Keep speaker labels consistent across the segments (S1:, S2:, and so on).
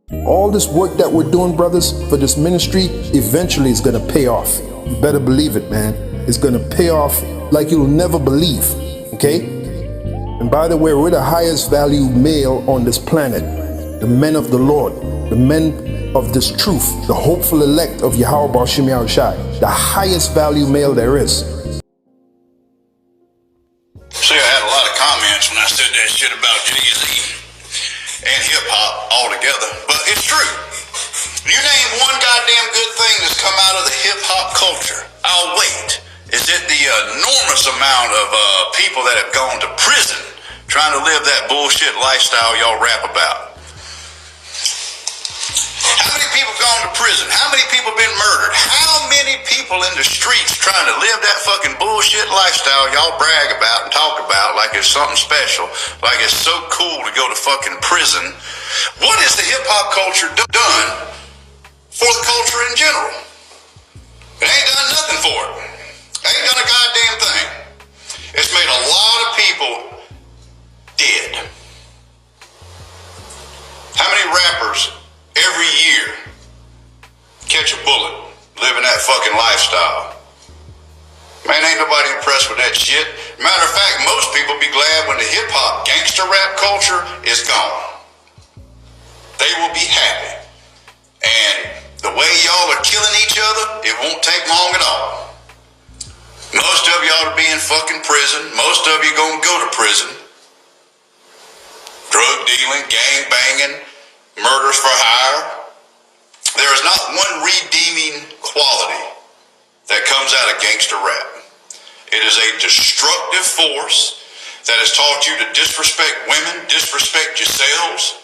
S1: All this work that we're doing, brothers, for this ministry, eventually is gonna pay off. You better believe it, man. It's gonna pay off like you'll never believe, okay? And by the way, we're the highest value male on this planet. The men of the Lord, the men of this truth, the hopeful elect of Yahweh Bashim Yahushai, the highest value male there is.
S2: See, I had a lot of comments when I said that shit about Jay-Z and hip-hop altogether, but it's true. You name one goddamn good thing that's come out of the hip-hop culture, I'll wait. Is it the enormous amount of people that have gone to prison trying to live that bullshit lifestyle y'all rap about? How many people gone to prison? How many people been murdered? How many people in the streets trying to live that fucking bullshit lifestyle y'all brag about and talk about like it's something special, like it's so cool to go to fucking prison? What has the hip-hop culture done for the culture in general? It ain't done nothing for it. It ain't done a goddamn thing. It's made a lot of people dead. How many rappers every year catch a bullet living that fucking lifestyle? Man, ain't nobody impressed with that shit. Matter of fact, most people be glad when the hip-hop gangster rap culture is gone. They will be happy. And the way y'all are killing each other, it won't take long at all. Most of y'all are be in fucking prison. Most of you gonna go to prison. Drug dealing, gang banging, murders for hire. There is not one redeeming quality that comes out of gangster rap. It is a destructive force that has taught you to disrespect women, disrespect yourselves.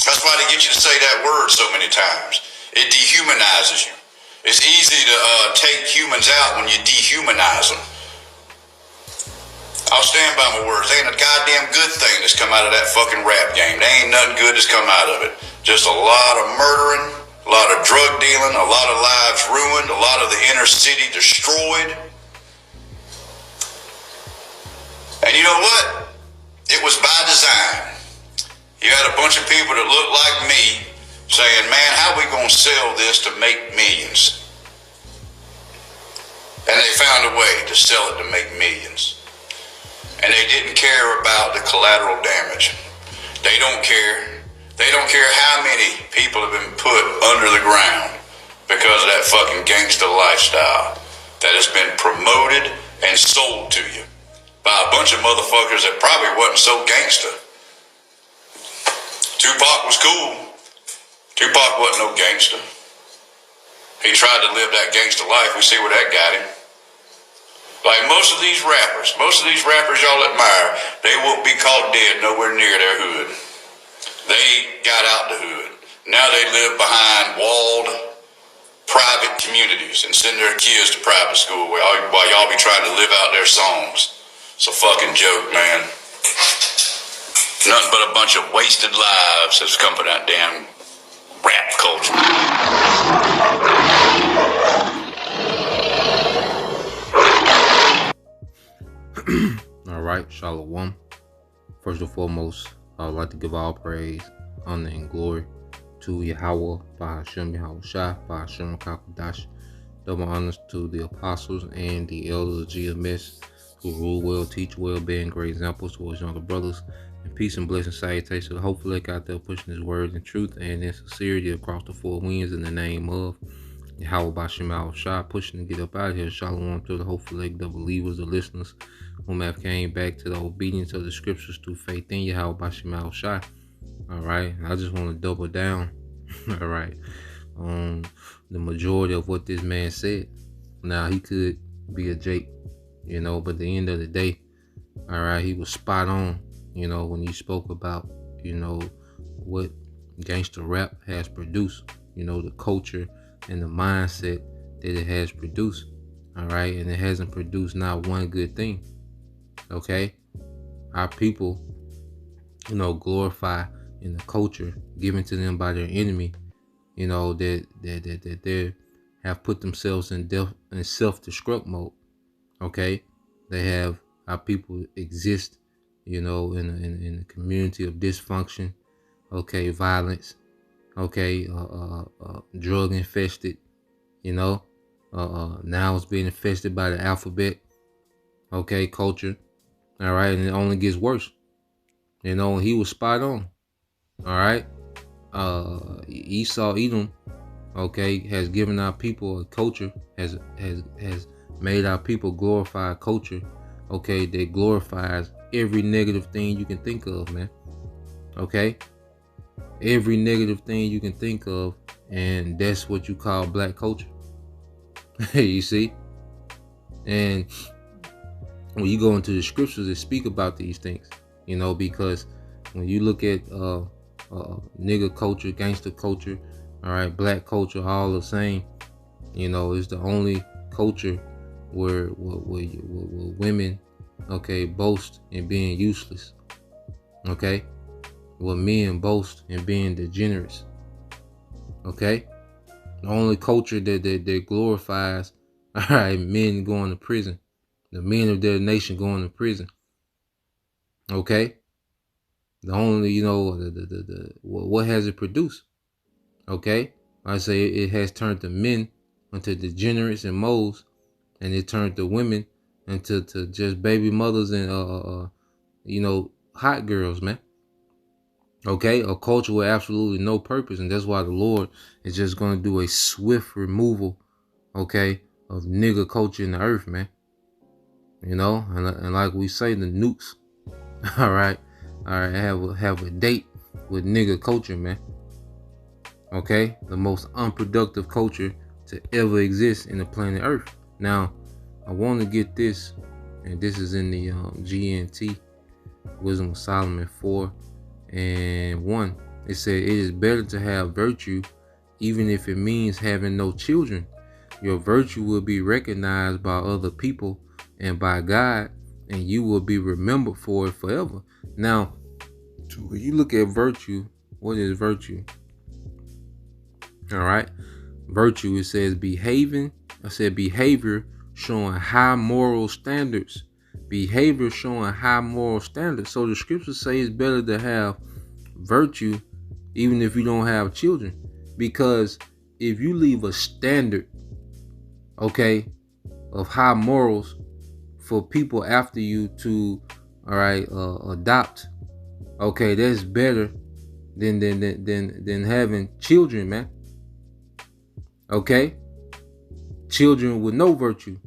S2: That's why they get you to say that word so many times. It dehumanizes you. It's easy to take humans out when you dehumanize them. I'll stand by my words. There ain't a goddamn good thing that's come out of that fucking rap game. There ain't nothing good that's come out of it. Just a lot of murdering, a lot of drug dealing, a lot of lives ruined, a lot of the inner city destroyed. And you know what? It was by design. You had a bunch of people that looked like me saying, man, how are we going to sell this to make millions? And they found a way to sell it to make millions. And they didn't care about the collateral damage. They don't care. They don't care how many people have been put under the ground because of that fucking gangster lifestyle that has been promoted and sold to you by a bunch of motherfuckers that probably wasn't so gangster. Tupac was cool. Tupac wasn't no gangster. He tried to live that gangster life. We see where that got him. Like most of these rappers y'all admire, they won't be caught dead nowhere near their hood. They got out the hood. Now they live behind walled private communities and send their kids to private school while y'all be trying to live out their songs. It's a fucking joke, man. Nothing but a bunch of wasted lives has come from that damn rap culture.
S3: All right, Shalom. First and foremost, I would like to give all praise, honor, and glory to Yahweh, Bahashem Yahushua, Bahashem Kakadash. Double honors to the apostles and the elders of GMS who rule well, teach well, being great examples towards younger brothers. And peace and blessing salutations. Hopefully, out there pushing his words in truth and in sincerity across the four winds in the name of Yahweh Bahashem Yahushua, pushing to get up out of here. Shalom to the hopeful leg, the believers, the listeners whom have came back to the obedience of the scriptures through faith in Yahweh Bahashem Yahushua. All right, I just want to double down. All right, on the majority of what this man said. Now he could be a Jake, but at the end of the day, all right, he was spot on. When he spoke about, what gangster rap has produced, the culture and the mindset that it has produced. All right, and it hasn't produced not one good thing. Okay, our people, glorify in the culture given to them by their enemy, that they have put themselves in self-destruct mode. Okay, they have our people exist, in a community of dysfunction. Okay, violence. okay, drug infested, you know, now it's being infested by the alphabet, okay, culture, all right, and it only gets worse. You know, he was spot on, all right. Esau Edom, okay, has given our people a culture, has made our people glorify a culture, okay, that glorifies every negative thing you can think of, man. Okay, every negative thing you can think of, and that's what you call black culture. You see, and when you go into the scriptures that speak about these things, you know, because when you look at nigger culture, gangster culture, all right, black culture, all the same, you know, it's the only culture where women, okay, boast in being useless, okay, where men boast in being degenerates, okay, the only culture that glorifies, all right, men going to prison, the men of their nation going to prison, okay, the only, you know, what has it produced, okay, I say it has turned the men into degenerates and moles, and it turned the women into just baby mothers and you know, hot girls, man. Okay, a culture with absolutely no purpose, and that's why the Lord is just going to do a swift removal, okay, of nigger culture in the earth, man. You know, and like we say, the nukes, all right, have a date with nigger culture, man. Okay, the most unproductive culture to ever exist in the planet Earth. Now, I want to get this, and this is in the GNT, Wisdom of Solomon 4:1. It said, it is better to have virtue, even if it means having no children. Your virtue will be recognized by other people and by God, and you will be remembered for it forever. Now, when you look at virtue, what is virtue? All right, virtue, it says behaving. I said behavior showing high moral standards. Behavior showing high moral standards. So the scriptures say it's better to have virtue even if you don't have children, because if you leave a standard, okay, of high morals for people after you to, all right, adopt, okay, that's better than having children, man. Okay, children with no virtue.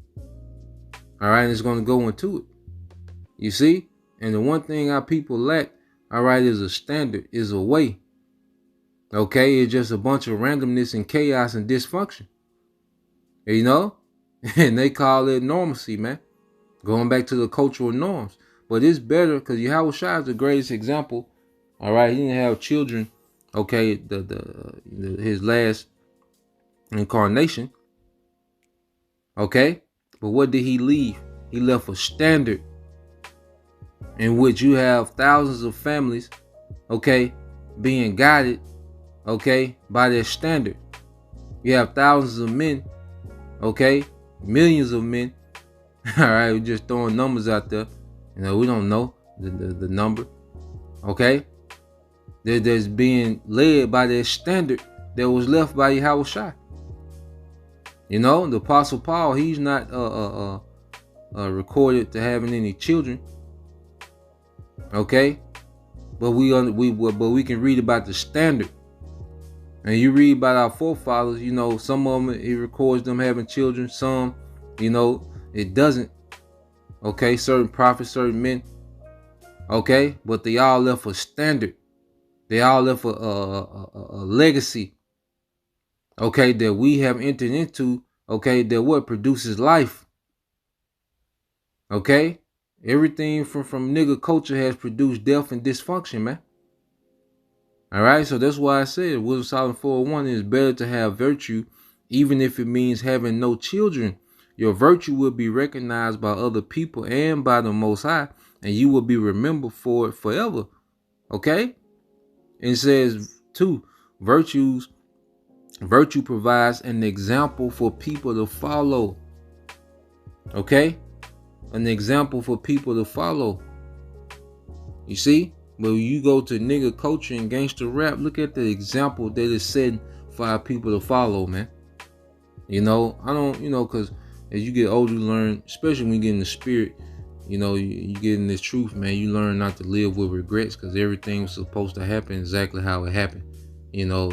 S3: All right, and it's going to go into it. You see, and the one thing our people lack, all right, is a standard, is a way. Okay, it's just a bunch of randomness and chaos and dysfunction. You know, and they call it normalcy, man. Going back to the cultural norms, but it's better because Yahweh Shai is the greatest example. All right, he didn't have children. Okay, his last incarnation. Okay, but what did he leave? He left a standard in which you have thousands of families, okay, being guided, okay, by their standard. You have thousands of men, okay, millions of men. All right, we're just throwing numbers out there. You know, we don't know the number, okay. That's being led by their standard that was left by Yahweh Shai. You know, the Apostle Paul, he's not recorded to having any children. Okay, but we can read about the standard, and you read about our forefathers. You know, some of them he records them having children. Some, you know, it doesn't. Okay, certain prophets, certain men. Okay, but they all left a standard. They all left a legacy. Okay, that we have entered into, okay, that what produces life. Okay, everything from nigger culture has produced death and dysfunction, man. All right, so that's why I said Wisdom Solomon 4:1 is better to have virtue, even if it means having no children. Your virtue will be recognized by other people and by the Most High, and you will be remembered for it forever. Okay, and it says too, virtue provides an example for people to follow. Okay, an example for people to follow. You see, But when you go to nigga culture and gangster rap, look at the example that is setting for our people to follow, man. You know, I don't, you know, because as you get older, you learn, especially when you get in the spirit, you know, you get in this truth, man, you learn not to live with regrets, because everything was supposed to happen exactly how it happened, you know,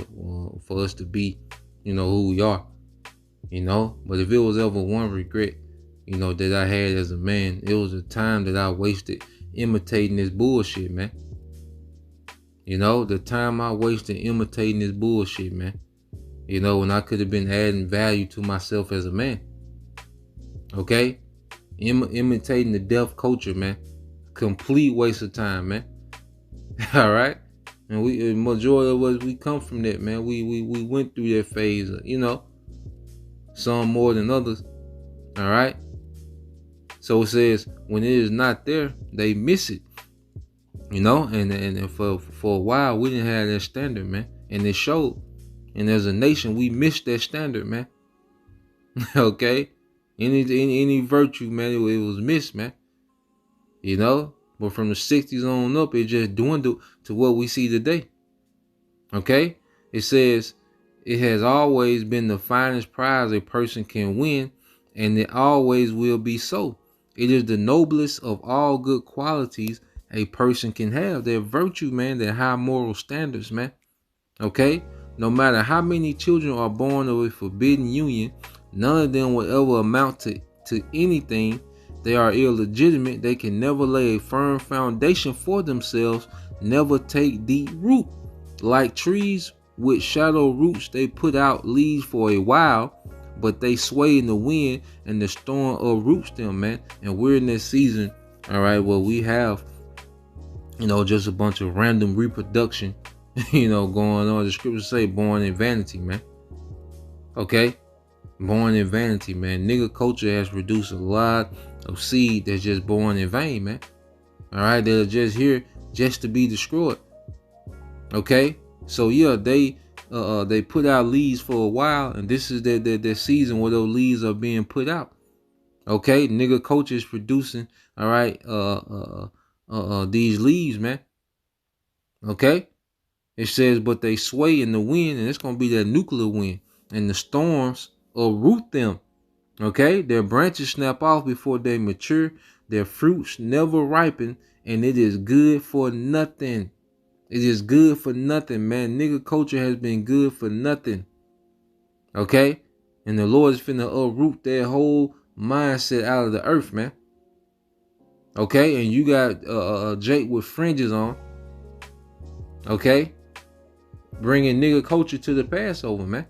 S3: for us to be, you know, who we are, you know. But if it was ever one regret, you know, that I had as a man, it was the time that I wasted imitating this bullshit, man. You know, the time I wasted imitating this bullshit, man. You know, when I could have been adding value to myself as a man. Okay? Imitating the deaf culture, man. Complete waste of time, man. All right? And the majority of us, we come from that, man. We went through that phase, you know. Some more than others. All right? So it says, when it is not there, they miss it. You know, and for a while, we didn't have that standard, man. And it showed. And as a nation, we missed that standard, man. Okay? Any virtue, man, it was missed, man. You know? But from the 60s on up, it just dwindled to what we see today. Okay? It says, it has always been the finest prize a person can win, and it always will be so. It is the noblest of all good qualities a person can have. Their virtue, man, their high moral standards, man. Okay? No matter how many children are born of a forbidden union, none of them will ever amount to anything. They are illegitimate. They can never lay a firm foundation for themselves, never take deep root. Like trees with shallow roots, they put out leaves for a while, but they sway in the wind and the storm uproots them, man. And we're in this season, all right, where we have, you know, just a bunch of random reproduction, you know, going on. The scriptures say born in vanity, man. Okay? Born in vanity, man. Nigga culture has produced a lot of seed that's just born in vain, man. All right? They're just here just to be destroyed. Okay? So, yeah, they put out leaves for a while, and this is their season where those leaves are being put out. Okay? Nigga culture is producing, all right, these leaves, man. Okay? It says, but they sway in the wind, and it's going to be that nuclear wind, and the storms uproot them. Okay? Their branches snap off before they mature. Their fruits never ripen, and it is good for nothing. It is good for nothing, man. Nigga culture has been good for nothing. Okay? And the Lord is finna uproot their whole mindset out of the earth, man. Okay? And you got Jake with fringes on. Okay? Bringing nigga culture to the Passover, man.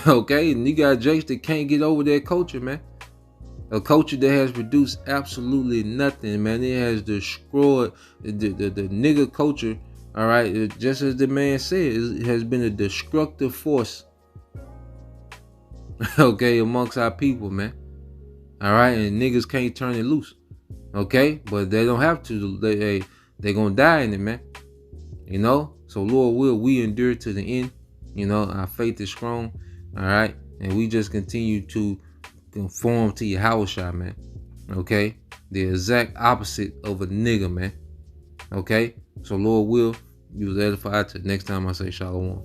S3: Okay? And you got Jakes that can't get over their culture, man. A culture that has produced absolutely nothing, man. It has destroyed the nigga culture, all right? Just as the man said, it has been a destructive force, okay, amongst our people, man. All right? And niggas can't turn it loose, okay? But they don't have to. They're going to die in it, man. You know? So, Lord will, we endure to the end. You know, our faith is strong, all right? And we just continue to conform to Yahushua, man. Okay? The exact opposite of a nigga, man. Okay? So, Lord will, you was edified till next time I say shalom.